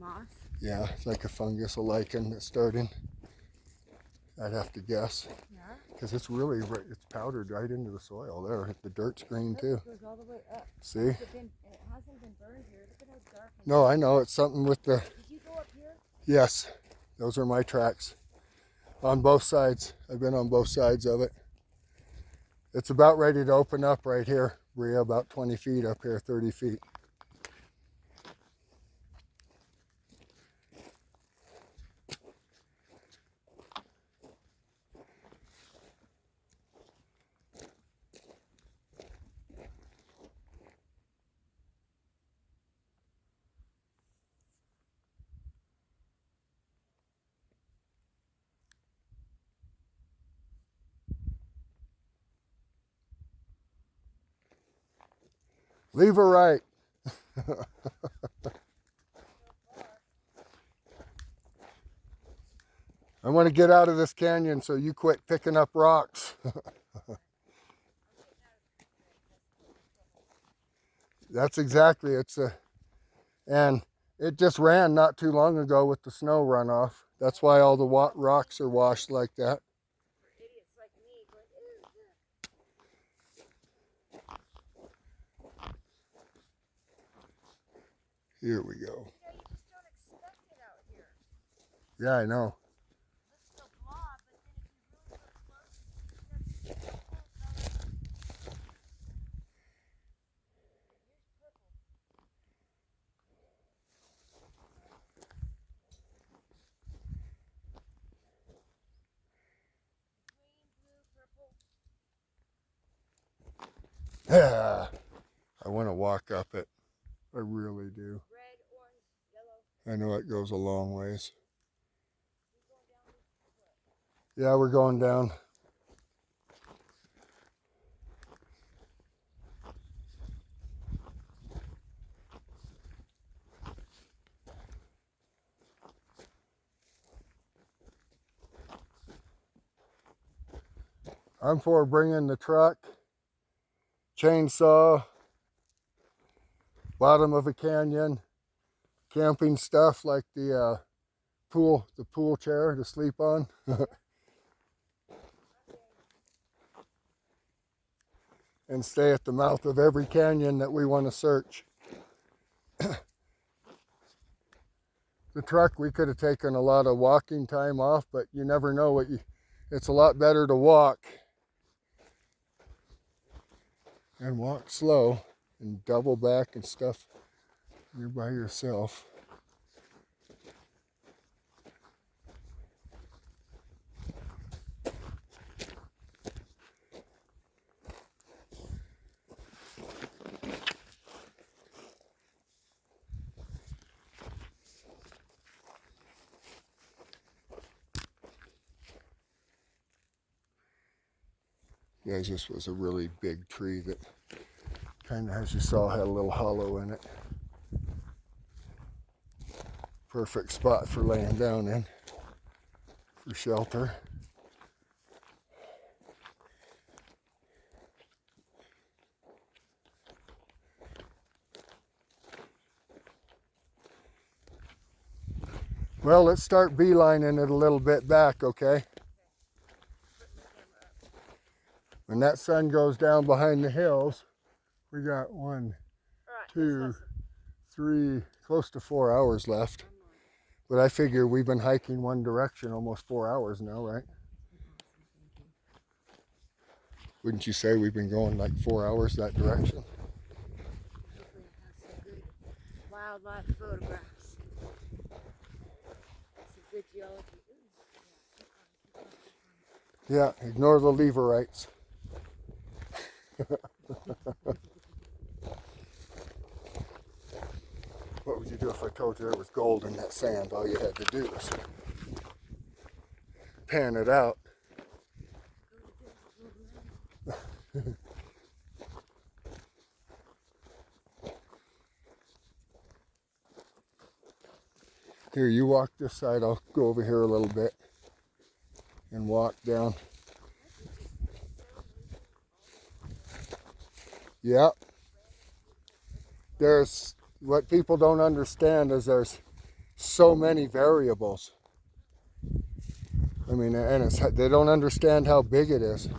moss? Yeah, it's like a fungus, a lichen that's starting. I'd have to guess. Yeah. Because it's really, it's powdered right into the soil there. The dirt's green too. It goes all the way up. See? It hasn't been burned here. Look at how dark. No, I know. It's something with the... Did you go up here? Yes, those are my tracks. On both sides. I've been on both sides of it. It's about ready to open up right here, Bria, about 20 feet up here, 30 feet. Leave her right. I want to get out of this canyon, so you quit picking up rocks. That's exactly, and it just ran not too long ago with the snow runoff. That's why all the rocks are washed like that. For idiots like me going, Here we go. you know, you just don't expect it out here. Yeah, I know. It looks so blob, but then if you really look close, you see that full color. Here's purple. Green, blue, purple. Yeah. I want to walk up it. I really do. Red, orange, yellow. I know it goes a long ways. We going down this way? Yeah, we're going down. I'm for bringing the truck, chainsaw, bottom of a canyon, camping stuff like the pool chair to sleep on. And stay at the mouth of every canyon that we want to search. The truck, we could have taken a lot of walking time off, but you never know what it's a lot better to walk and walk slow and double back and stuff. You're by yourself. Guys, this was a really big tree that kind of, as you saw, had a little hollow in it. Perfect spot for laying down in for shelter. Well, let's start beelining it a little bit back, okay? When that sun goes down behind the hills, we got 1, 2, 3, close to 4 hours left. But I figure we've been hiking one direction almost 4 hours now, right? Wouldn't you say we've been going like 4 hours that direction? Hopefully I have some good wildlife photographs. Some good geology. Ooh, Yeah, ignore the leverites. What would you do if I told you there was gold in that sand? All you had to do was pan it out. Here, you walk this side. I'll go over here a little bit and walk down. Yeah. There's, what people don't understand is there's so many variables. I mean, and they don't understand how big it is.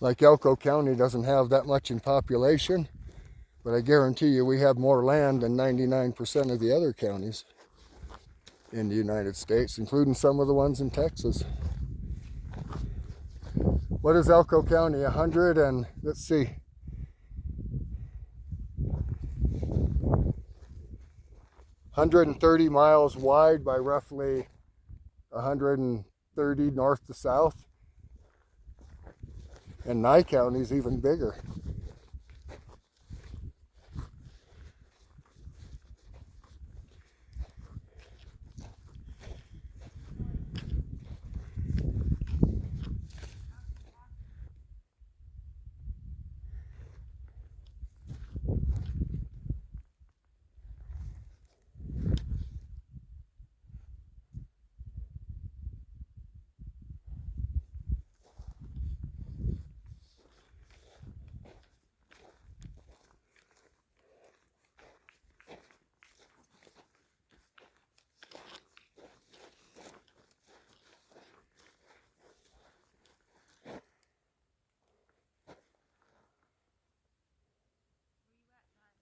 Like Elko County doesn't have that much in population, but I guarantee you we have more land than 99% of the other counties in the United States, including some of the ones in Texas. What is Elko County? 100 and, let's see, 130 miles wide by roughly 130 north to south. And Nye County is even bigger.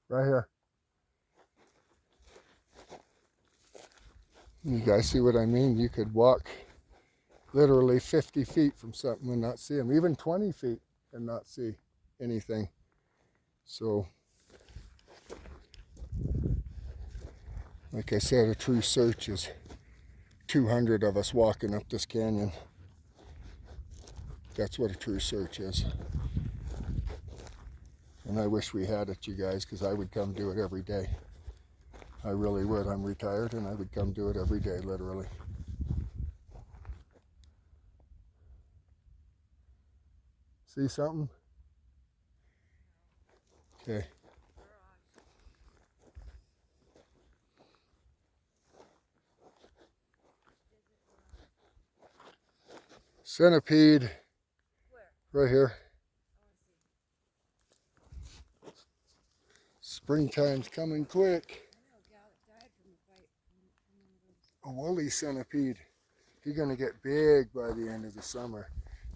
Right here. You guys see what I mean? You could walk literally 50 feet from something and not see them, even 20 feet and not see anything. So, like I said, a true search is 200 of us walking up this canyon. That's what a true search is. And I wish we had it, you guys, because I would come do it every day. I really would. I'm retired and I would come do it every day, literally. See something? Okay. Centipede. Right here. Springtime's coming quick. A woolly centipede. He's gonna get big by the end of the summer.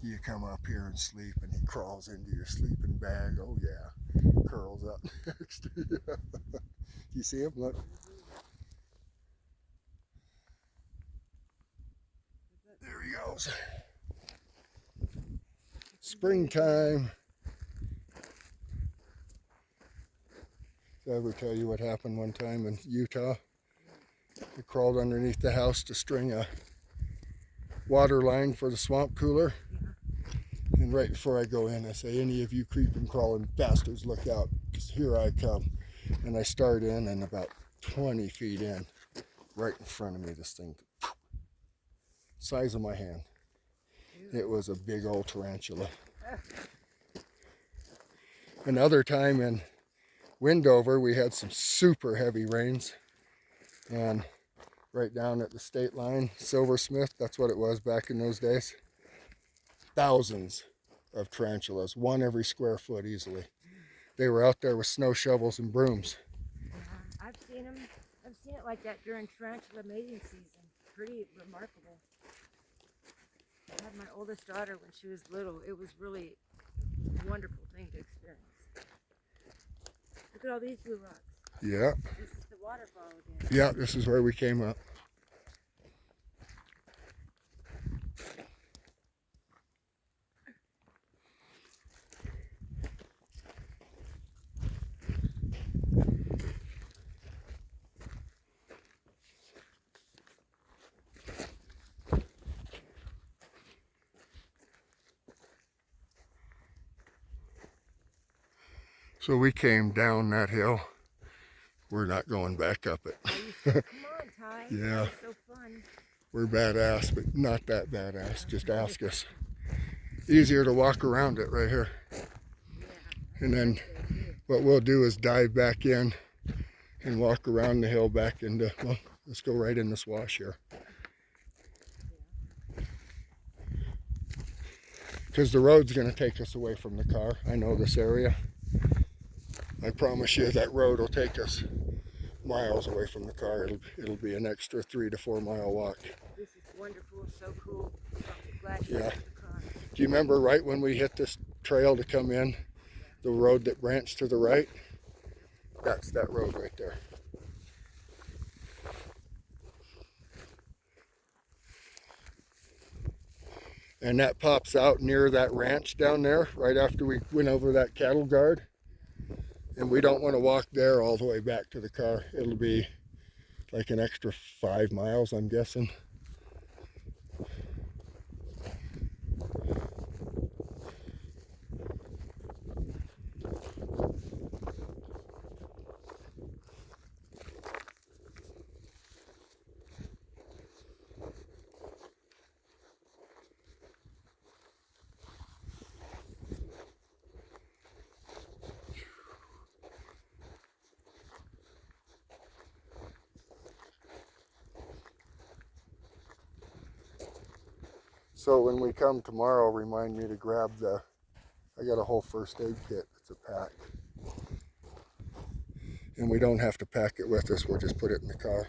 You come up here and sleep and he crawls into your sleeping bag. Oh yeah, curls up next to you. You see him? Look. There he goes. Springtime. Did I ever tell you what happened one time in Utah? I crawled underneath the house to string a water line for the swamp cooler. And right before I go in, I say, any of you creeping, crawling bastards, look out, because here I come. And I start in, and about 20 feet in, right in front of me, this thing, size of my hand. It was a big old tarantula. Another time in Windover, we had some super heavy rains. And right down at the state line, Silversmith, that's what it was back in those days. Thousands of tarantulas, one every square foot easily. They were out there with snow shovels and brooms. I've seen them. I've seen it like that during tarantula mating season. Pretty remarkable. I had my oldest daughter when she was little. It was really a wonderful thing to experience. Look at all these blue rocks. Yeah. This is the waterfall again. Yeah, this is where we came up. So we came down that hill. We're not going back up it. Come on, Ty. Yeah. That was so fun. We're badass, but not that badass. Just ask us. Easier to walk around it right here. Yeah. And then what we'll do is dive back in and walk around the hill back into, well, let's go right in this wash here. because the road's going to take us away from the car. I know this area. I promise you that road will take us miles away from the car. It'll be an extra 3 to 4 mile walk. This is wonderful, so cool. I'm glad you Yeah. left the car. Do you remember right when we hit this trail to come in, the road that branched to the right? That's that road right there. And that pops out near that ranch down there, right after we went over that cattle guard. And we don't want to walk there all the way back to the car. It'll be like an extra 5 miles, I'm guessing. So when we come tomorrow, remind me to grab I got a whole first aid kit. It's a pack. And we don't have to pack it with us, we'll just put it in the car.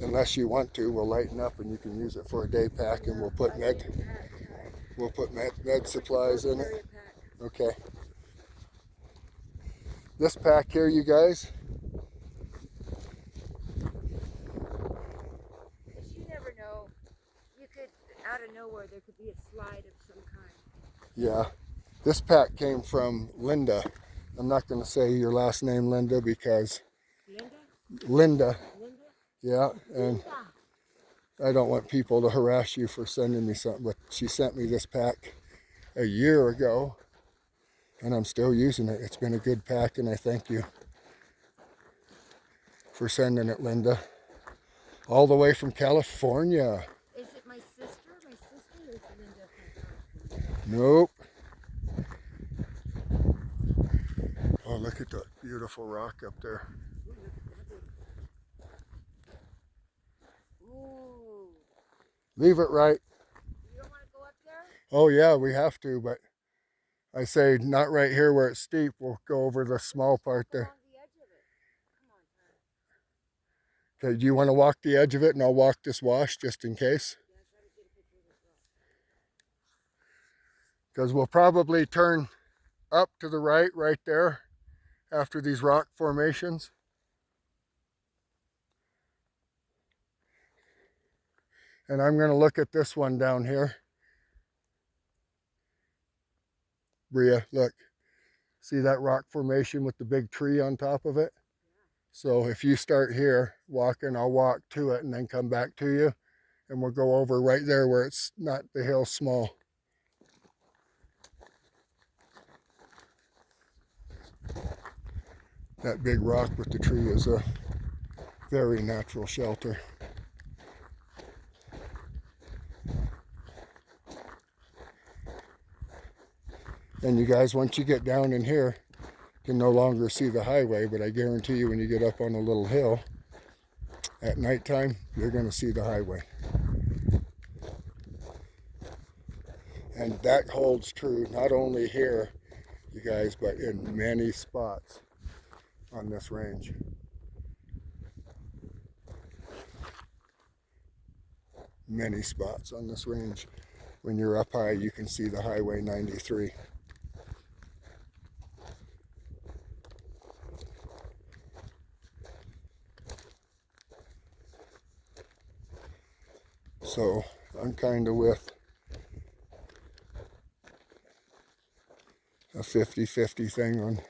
Unless you want to, we'll lighten up and you can use it for a day pack, and we'll put med supplies in it. Okay. This pack here, you guys, You never know. You could, out of nowhere, there could be a slide of some kind. yeah, this pack came from Linda. I'm not going to say your last name, Linda, because Linda. Yeah, and I don't want people to harass you for sending me something, but she sent me this pack a year ago, and I'm still using it. It's been a good pack, and I thank you for sending it, Linda. All the way from California. Is it my sister? My sister is Linda. Nope. Oh, look at that beautiful rock up there. Ooh. Leave it right. You don't want to go up there? Oh yeah, we have to, but I say not right here where it's steep. We'll go over the small part there. Along the edge of it. Come on, Okay, do you want to walk the edge of it and I'll walk this wash just in case? yeah, I gotta get a picture of this rock. Because we'll probably turn up to the right there after these rock formations. And I'm going to look at this one down here. Bria, look. See that rock formation with the big tree on top of it? So if you start here walking, I'll walk to it and then come back to you. And we'll go over right there where it's not the hill small. That big rock with the tree is a very natural shelter. And you guys, once you get down in here, you can no longer see the highway, but I guarantee you when you get up on a little hill at nighttime, you're going to see the highway. And that holds true not only here, you guys, but in many spots on this range. Many spots on this range. When you're up high, you can see the Highway 93. So I'm kind of with a 50-50 thing on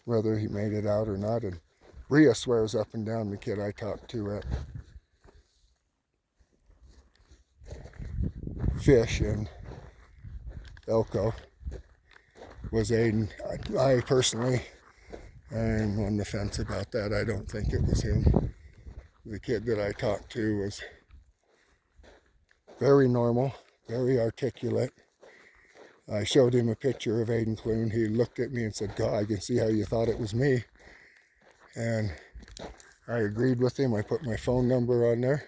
whether he made it out or not. And Rhea swears up and down the kid I talked to at Fish in Elko was Aiden. I personally am on the fence about that. I don't think it was him. The kid that I talked to was very normal, very articulate. I showed him a picture of Aiden Clune. He looked at me and said, God, I can see how you thought it was me. And I agreed with him. I put my phone number on there.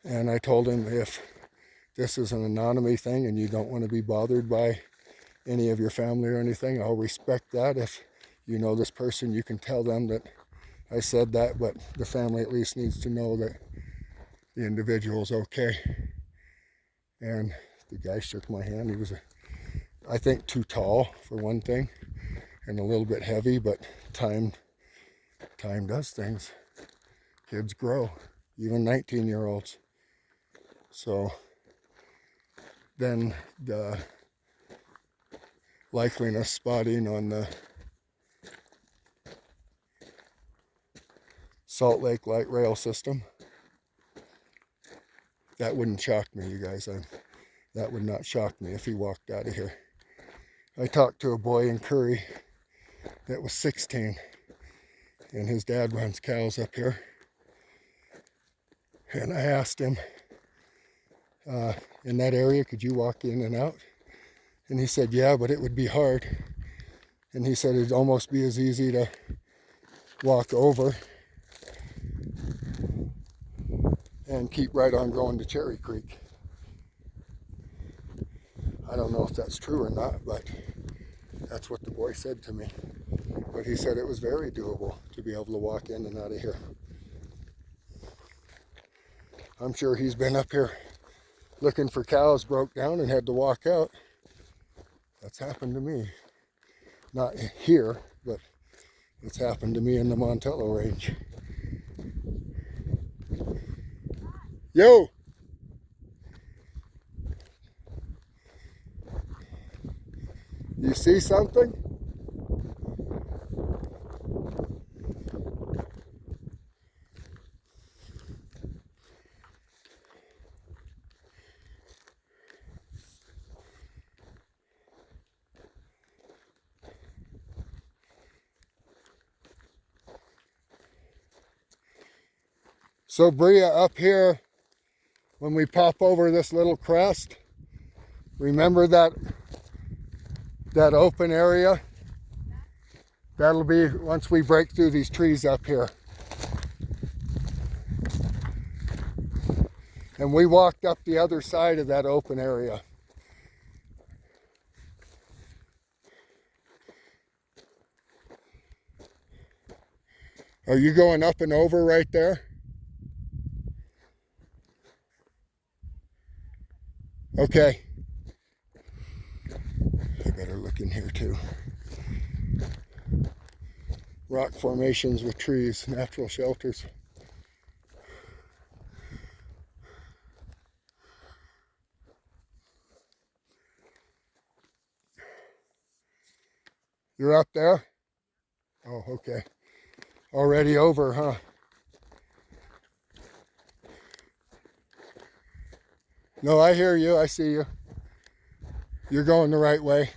And I told him, if this is an anonymity thing and you don't want to be bothered by any of your family or anything, I'll respect that. If you know this person, you can tell them that I said that, but the family at least needs to know that the individual's okay. And the guy shook my hand. He was, I think, too tall for one thing, and a little bit heavy, but time does things. Kids grow, even 19-year-olds. So then the likeliness spotting on the Salt Lake light rail system, that wouldn't shock me, you guys. That would not shock me if he walked out of here. I talked to a boy in Curry that was 16, and his dad runs cows up here. And I asked him, in that area, could you walk in and out? And he said, yeah, but it would be hard. And he said it'd almost be as easy to walk over and keep right on going to Cherry Creek. I don't know if that's true or not, but that's what the boy said to me. But he said it was very doable to be able to walk in and out of here. I'm sure he's been up here looking for cows, broke down, and had to walk out. That's happened to me. Not here, but it's happened to me in the Montello Range. Yo! You see something? So Bria, up here, when we pop over this little crest, remember that open area? That'll be once we break through these trees up here. And we walked up the other side of that open area. Are you going up and over right there? Okay. I better look in here too. Rock formations with trees, natural shelters. You're up there? Oh, okay. Already over, huh? No, I hear you. I see you. You're going the right way.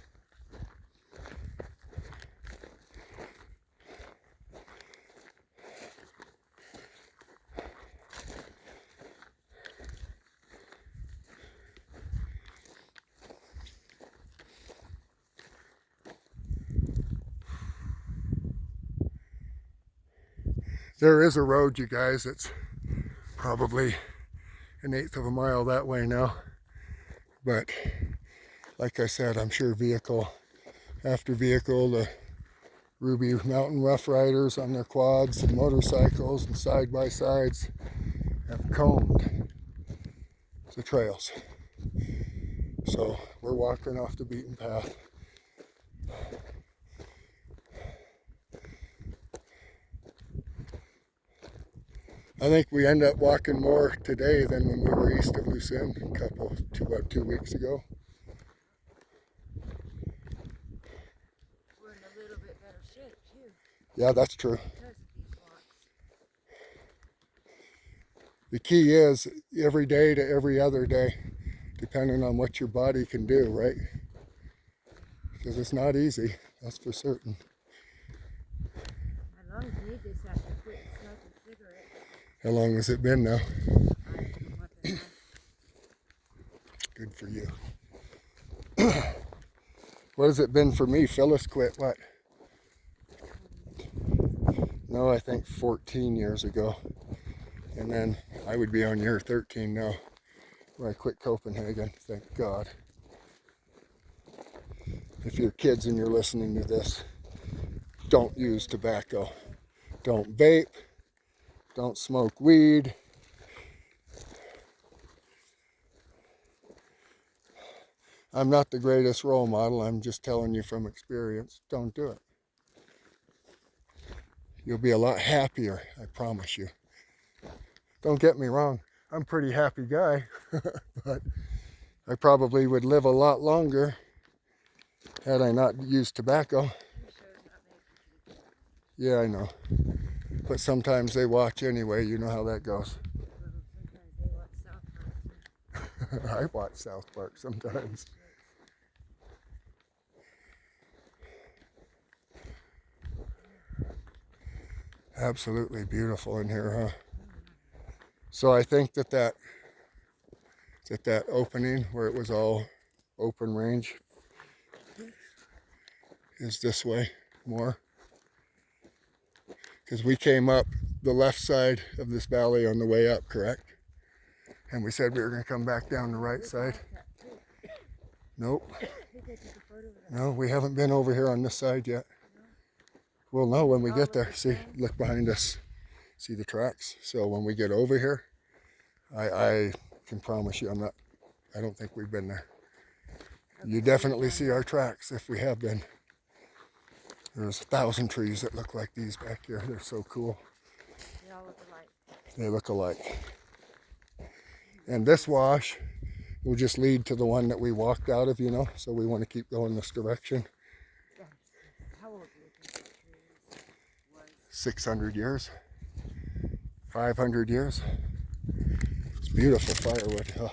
There is a road, you guys. It's probably 1/8 of a mile that way now. But like I said, I'm sure vehicle after vehicle, the Ruby Mountain Rough Riders on their quads and motorcycles and side-by-sides have combed the trails. So we're walking off the beaten path. I think we end up walking more today than when we were east of Lucin about 2 weeks ago. We're in a little bit better shape too. Yeah, that's true. Because of these walks. The key is every day to every other day, depending on what your body can do, right? Because it's not easy, that's for certain. My lungs need this after quitting smoking cigarettes. How long has it been now? I don't know. Good for you. What has it been for me? Phyllis quit what? No, I think 14 years ago. And then I would be on year 13 now, where I quit Copenhagen, thank God. If you're kids and you're listening to this, don't use tobacco. Don't vape. Don't smoke weed. I'm not the greatest role model. I'm just telling you from experience. Don't do it. You'll be a lot happier, I promise you. Don't get me wrong. I'm a pretty happy guy, but I probably would live a lot longer had I not used tobacco. Yeah, I know. But sometimes they watch anyway. You know how that goes. I watch South Park sometimes. Absolutely beautiful in here, huh? So I think that opening where it was all open range is this way more. Because we came up the left side of this valley on the way up, correct? And we said we were going to come back down the right side. Nope. No, we haven't been over here on this side yet. We'll know when we get there. See, look behind us. See the tracks? So when we get over here, I can promise you I don't think we've been there. You definitely see our tracks if we have been. There's 1,000 trees that look like these back here. They're so cool. They all look alike. They look alike. And this wash will just lead to the one that we walked out of, you know, so we want to keep going this direction. How old do you think that tree was? 600 years. 500 years. It's beautiful firewood, huh?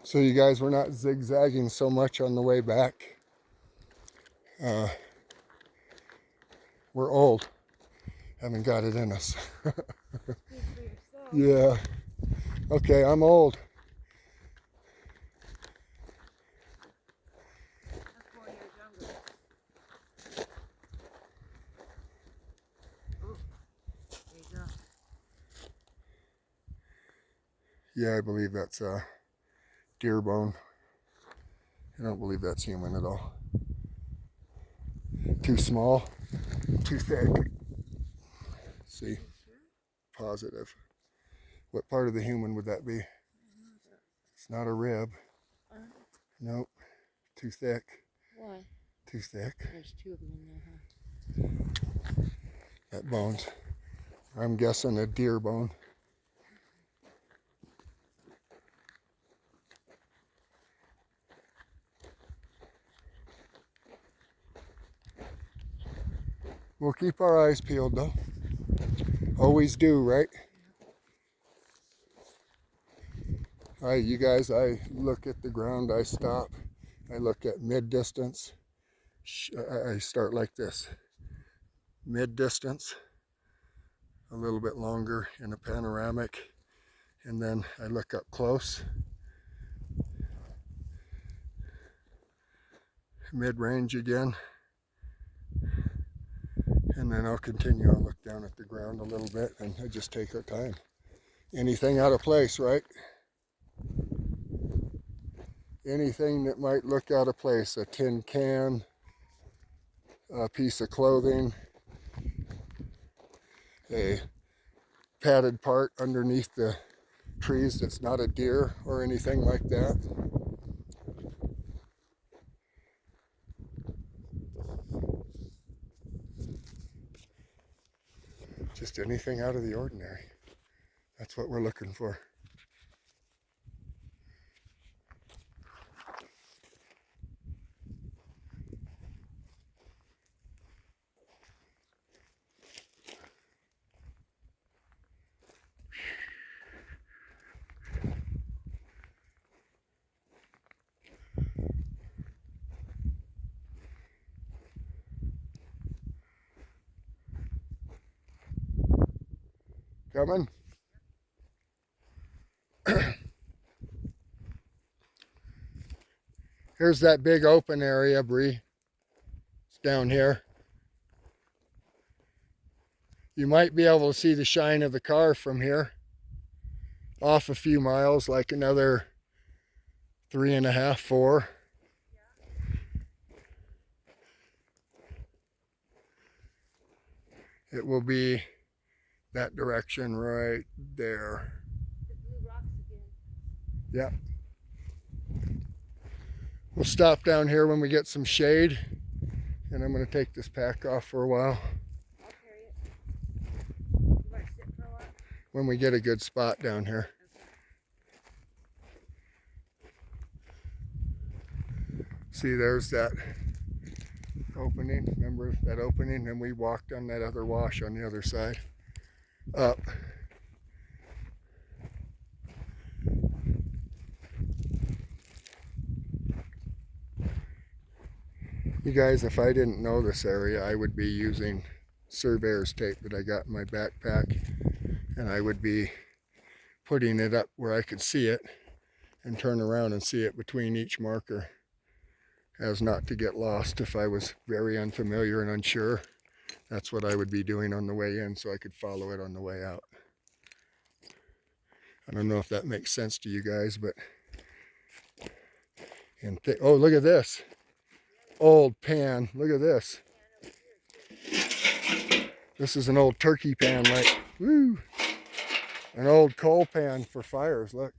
So you guys, we're not zigzagging so much on the way back. We're old. Haven't got it in us. Yeah. Okay, I'm old. I'm 4 years younger. Ooh, there you go. Yeah, I believe that's deer bone. I don't believe that's human at all. Too small, too thick. See, positive. What part of the human would that be? It's not a rib. Nope, too thick. Why? Too thick. There's 2 of them in there, huh? That bone's, I'm guessing a deer bone. We'll keep our eyes peeled though. Always do, right? All right, you guys, I look at the ground, I stop. I look at mid-distance. I start like this. Mid-distance, a little bit longer in a panoramic, and then I look up close. Mid-range again. And then I'll continue. I'll look down at the ground a little bit and I just take our time. Anything out of place, right? Anything that might look out of place. A tin can, a piece of clothing, a padded part underneath the trees that's not a deer or anything like that. Just anything out of the ordinary. That's what we're looking for. Coming? Here's that big open area, Bree. It's down here. You might be able to see the shine of the car from here. Off a few miles, like another 3.5, 4. It will be that direction right there. The blue rocks again. Yep. We'll stop down here when we get some shade, and I'm going to take this pack off for a while. I'll carry it. You want to sit for a while? When we get a good spot down here. See, there's that opening. Remember that opening? And we walked on that other wash on the other side. Up. You guys, if I didn't know this area, I would be using surveyor's tape that I got in my backpack, and I would be putting it up where I could see it and turn around and see it between each marker, as not to get lost if I was very unfamiliar and unsure. That's what I would be doing on the way in, so I could follow it on the way out. I don't know if that makes sense to you guys, but oh, look at this old pan. Look at this. This is an old turkey pan, like, woo, an old coal pan for fires. Look,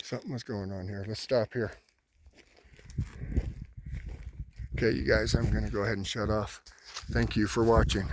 something was going on here. Let's stop here. Okay, you guys, I'm going to go ahead and shut off. Thank you for watching.